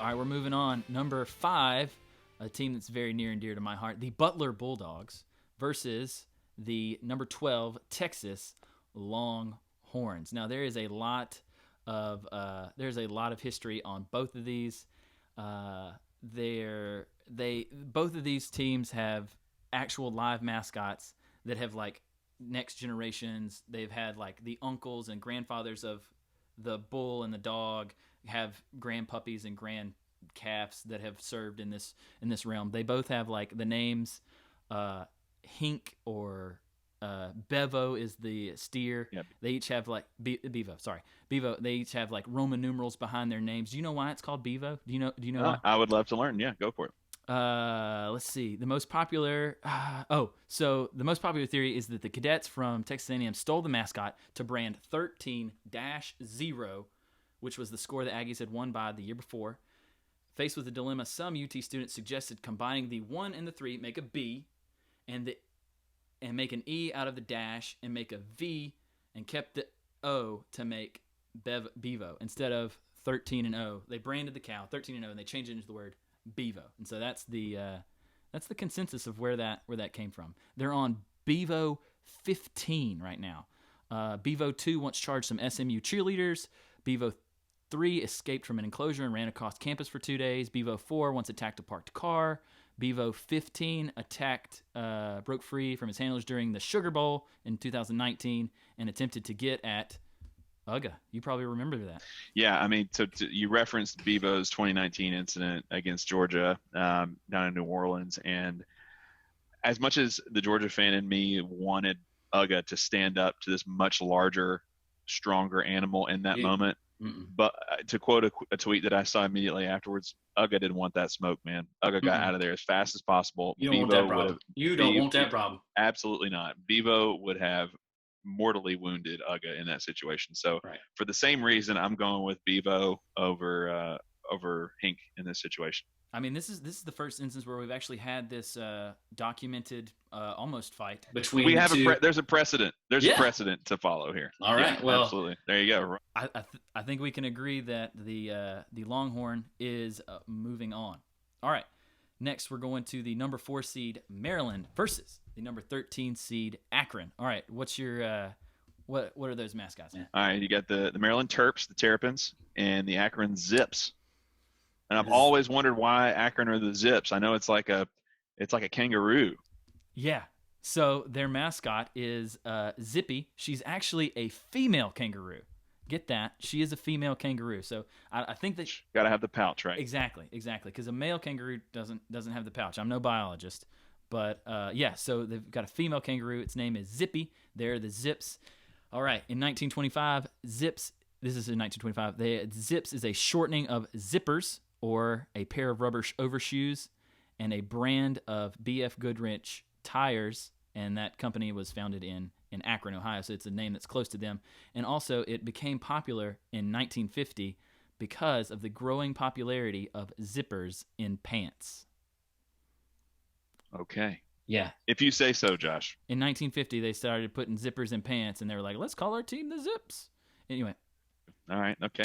All right, we're moving on. Number 5, a team that's very near and dear to my heart, the Butler Bulldogs versus the number 12 Texas Longhorns. Now there's a lot of history on both of these. Both of these teams have actual live mascots that have like next generations. They've had like the uncles and grandfathers of the bull and the dog have grandpuppies and grand calves that have served in this realm. They both have like the names Hink or Bevo is the steer. Yep. They each have like Bevo. They each have like Roman numerals behind their names. Do you know why it's called Bevo? Do you know why? I would love to learn. Yeah, go for it. Let's see. The most popular theory is that the cadets from Texas A&M stole the mascot to brand 13-0, which was the score the Aggies had won by the year before. Faced with a dilemma, some UT students suggested combining the 1 and the 3, make a B, and make an E out of the dash and make a V, and kept the O to make Bevo instead of 13 and O. They branded the cow 13 and O, and they changed it into the word Bevo, and so that's the consensus of where that came from. They're on Bevo 15 right now. Bevo 2 once charged some SMU cheerleaders. Bevo 3 escaped from an enclosure and ran across campus for 2 days. Bevo 4 once attacked a parked car. Bevo 15 broke free from his handlers during the Sugar Bowl in 2019 and attempted to get at Uga. You probably remember that. Yeah, I mean, so you referenced Bevo's 2019 incident against Georgia down in New Orleans, and as much as the Georgia fan in me wanted Uga to stand up to this much larger, stronger animal in that moment, but to quote a tweet that I saw immediately afterwards, Uga didn't want that smoke, man. Uga got out of there as fast as possible. You don't want that problem. You don't want that problem. Absolutely not. Bevo would have mortally wounded Uga in that situation. So for the same reason, I'm going with Bevo over Hink in this situation. I mean, this is the first instance where we've actually had this documented almost fight between. We have there's a precedent. There's a precedent to follow here. All right, well, absolutely. There you go. I think we can agree that the Longhorn is moving on. All right, next we're going to the number 4 seed Maryland versus the number 13 seed Akron. All right, what's your what are those mascots? All right, you got the Maryland Terps, the Terrapins, and the Akron Zips. And I've always wondered why Akron are the Zips. I know it's like a kangaroo. Yeah. So their mascot is Zippy. She's actually a female kangaroo. Get that? She is a female kangaroo. So I think that got to have the pouch, right? Exactly. Because a male kangaroo doesn't have the pouch. I'm no biologist, but yeah. So they've got a female kangaroo. Its name is Zippy. They're the Zips. All right. In 1925, Zips. This is in 1925. Zips is a shortening of zippers, or a pair of rubber overshoes, and a brand of BF Goodrich tires, and that company was founded in Akron, Ohio, so it's a name that's close to them. And also, it became popular in 1950 because of the growing popularity of zippers in pants. Okay. Yeah. If you say so, Josh. In 1950, they started putting zippers in pants, and they were like, let's call our team the Zips. Anyway. All right, okay.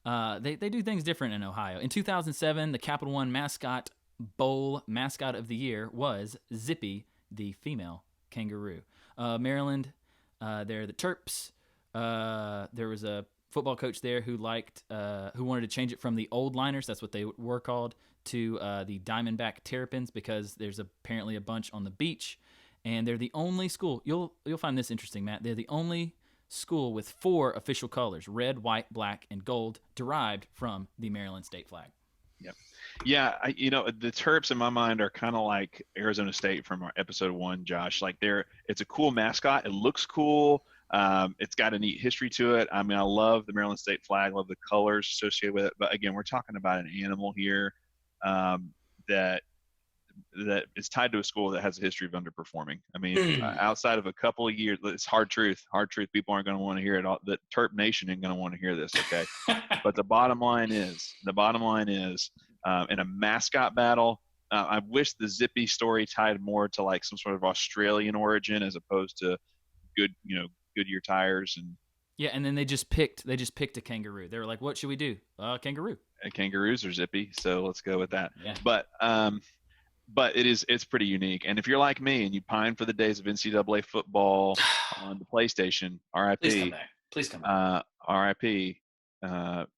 They do things different in Ohio. In 2007, the Capital One Mascot Bowl Mascot of the Year was Zippy, the female kangaroo. Maryland, they're the Terps. There was a football coach there who wanted to change it from the Old Liners, that's what they were called, to the Diamondback Terrapins, because there's apparently a bunch on the beach, and they're the only school. You'll find this interesting, Matt. They're the only school with 4 official colors: red, white, black, and gold, derived from the Maryland state flag. Yep. Yeah, the Terps in my mind are kind of like Arizona State from our episode 1, Josh. Like it's a cool mascot. It looks cool. It's got a neat history to it. I mean, I love the Maryland state flag. Love the colors associated with it. But again, we're talking about an animal here that is tied to a school that has a history of underperforming. I mean, outside of a couple of years, it's hard truth. People aren't going to want to hear it all. The Terp Nation isn't going to want to hear this, okay? But the bottom line is, in a mascot battle, I wish the Zippy story tied more to like some sort of Australian origin as opposed to Goodyear tires and. Yeah, and then they just picked a kangaroo. They were like, "What should we do?" Kangaroo. kangaroos are zippy, so let's go with that. Yeah. But it's pretty unique. And if you're like me and you pine for the days of NCAA football on the PlayStation, Please come RIP, back. Please come back. RIP,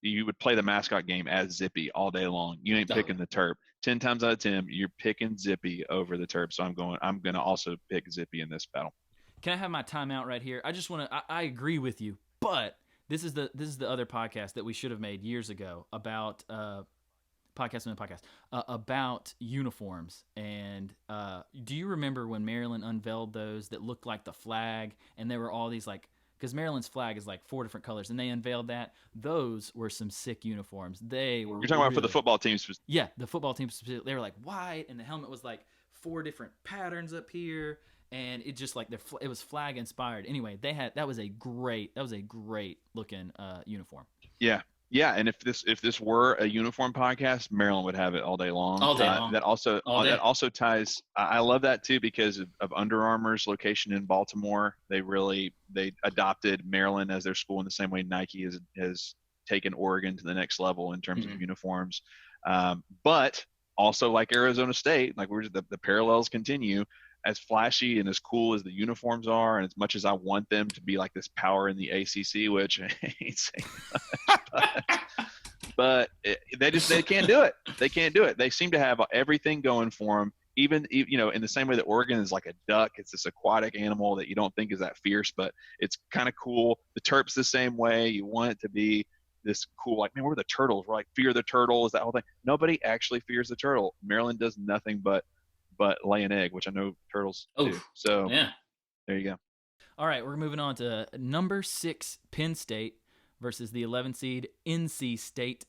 you would play the mascot game as Zippy all day long. You ain't picking the Terp. 10 times out of 10, you're picking Zippy over the Terp. So I'm going to also pick Zippy in this battle. Can I have my timeout right here? I just want to. I agree with you, but this is the other podcast that we should have made years ago about about uniforms. And do you remember when Maryland unveiled those that looked like the flag, and there were all these because Maryland's flag is 4 different colors, and they unveiled that. Those were some sick uniforms. They were. You're talking about for the football teams. Yeah, the football team specifically. They were white, and the helmet was 4 different patterns up here. And it just it was flag inspired. Anyway, that was a great looking uniform. Yeah. And if this were a uniform podcast, Maryland would have it all day long. All day long. That also ties. I love that too because of Under Armour's location in Baltimore. They adopted Maryland as their school in the same way Nike has taken Oregon to the next level in terms of uniforms. But also like Arizona State, the parallels continue. As flashy and as cool as the uniforms are, and as much as I want them to be like this power in the ACC, which I ain't saying much, but they can't do it. They can't do it. They seem to have everything going for them. Even in the same way that Oregon is like a duck, it's this aquatic animal that you don't think is that fierce, but it's kind of cool. The Terps the same way. You want it to be this cool, man, we're the turtles. We're fear the turtle, is that whole thing. Nobody actually fears the turtle. Maryland does nothing but lay an egg, which I know turtles do. So yeah, there you go. All right, we're moving on to number 6 Penn State versus the 11 seed NC State.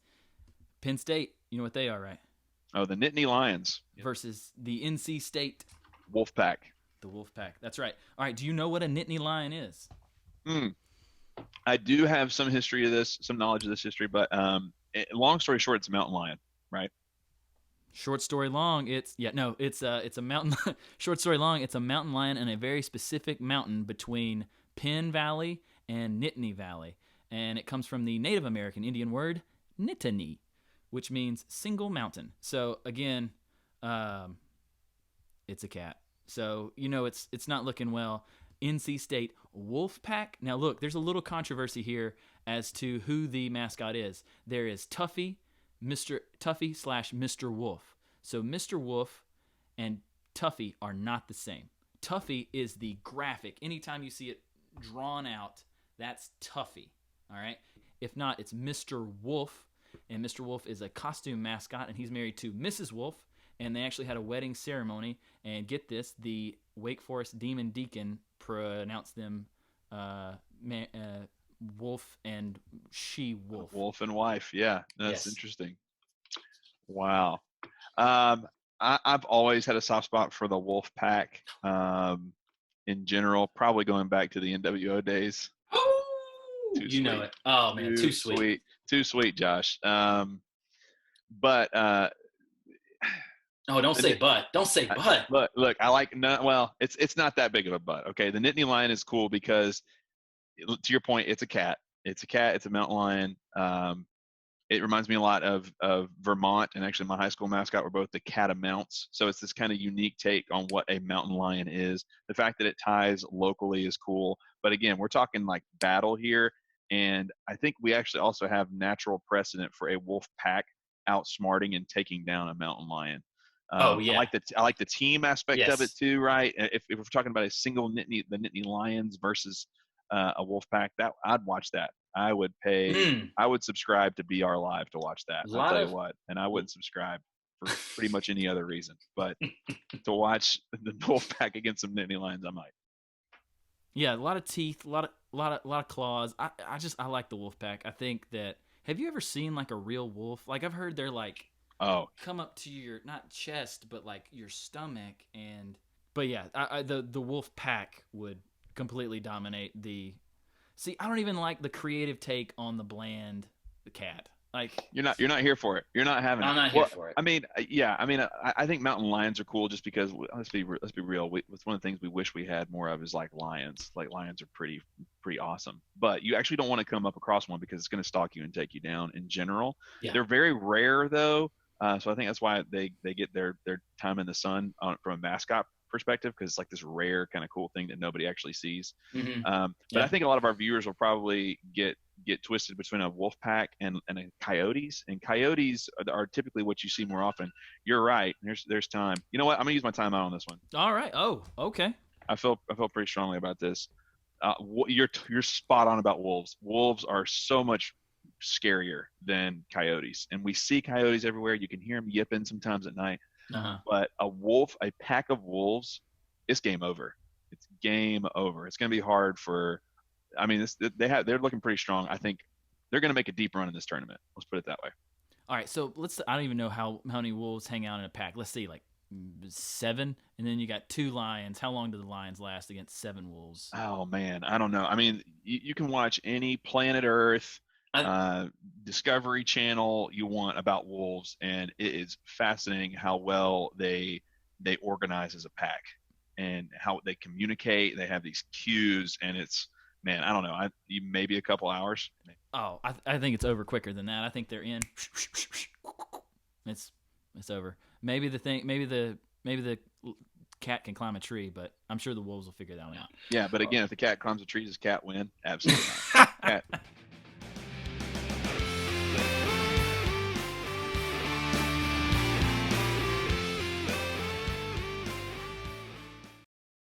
Penn State, you know what they are, right? Oh, the Nittany Lions versus the NC State Wolfpack. The Wolfpack. That's right. All right, do you know what a Nittany Lion is? I do have some history of this, some knowledge of this history, but long story short, it's a mountain lion, right? Short story long, it's a mountain. Short story long, it's a mountain lion in a very specific mountain between Penn Valley and Nittany Valley, and it comes from the Native American Indian word Nittany, which means single mountain. So again, it's a cat. So it's not looking well. NC State Wolfpack. Now look, there's a little controversy here as to who the mascot is. There is Tuffy. Mr. Tuffy / Mr. Wolf. So Mr. Wolf and Tuffy are not the same. Tuffy is the graphic. Anytime you see it drawn out, that's Tuffy. All right? If not, it's Mr. Wolf. And Mr. Wolf is a costume mascot, and he's married to Mrs. Wolf. And they actually had a wedding ceremony. And get this, the Wake Forest Demon Deacon pronounced them Wolf and she wolf. Wolf and wife, yeah. That's interesting. Wow. I've always had a soft spot for the wolf pack in general, probably going back to the NWO days. Know it. Oh, man, too sweet. Too sweet, Josh. But don't say but. Don't say but. Look, it's not that big of a but. Okay, the Nittany Lion is cool because, to your point, it's a cat. It's a mountain lion. It reminds me a lot of Vermont, and actually my high school mascot were both the Catamounts. So it's this kind of unique take on what a mountain lion is. The fact that it ties locally is cool. But again, we're talking battle here, and I think we actually also have natural precedent for a wolf pack outsmarting and taking down a mountain lion. I like the team aspect of it too, right? If we're talking about a single the Nittany Lions versus a wolf pack, that I'd watch that. I would pay. I would subscribe to BR Live to watch that. I'll tell you what, and I wouldn't subscribe for pretty much any other reason, but to watch the wolf pack against some Nittany Lions, I might. Yeah, a lot of teeth, a lot of claws. I like the wolf pack. I think that. Have you ever seen a real wolf? I've heard they're come up to your not chest but your stomach, but yeah, the wolf pack would completely dominate the. See, I don't even like the creative take on the cat. Like you're not here for it. You're not having it. I'm not here for it. I mean, yeah. I mean, I think mountain lions are cool just because let's be real. It's one of the things we wish we had more of is like lions. Like lions are pretty awesome. But you actually don't want to come up across one because it's going to stalk you and take you down. In general, they're very rare though. So I think that's why they get their time in the sun from a mascot perspective, because it's like this rare kind of cool thing that nobody actually sees. But I think a lot of our viewers will probably get twisted between a wolf pack and a coyotes, and coyotes are typically what you see more often. You're right. There's time. You know what? I'm gonna use my time out on this one. All right. Oh, okay. I feel pretty strongly about this. You're spot on about wolves. Wolves are so much scarier than coyotes, and we see coyotes everywhere. You can hear them yipping sometimes at night. But a pack of wolves, it's game over. It's game over. It's going to be hard for. I mean, they're looking pretty strong. I think they're going to make a deep run in this tournament. Let's put it that way. All right, so I don't even know how many wolves hang out in a pack. Let's see, like 7, and then you got 2 lions. How long do the lions last against 7 wolves? Oh man, I don't know. I mean, you can watch any Planet Earth, Discovery Channel you want about wolves, and it is fascinating how well they organize as a pack and how they communicate. They have these cues, and it's, man, I don't know. Maybe a couple hours. Oh, I think it's over quicker than that. I think they're in. It's over. Maybe the cat can climb a tree, but I'm sure the wolves will figure that one out. Yeah, but again, if the cat climbs a tree, does cat win? Absolutely not.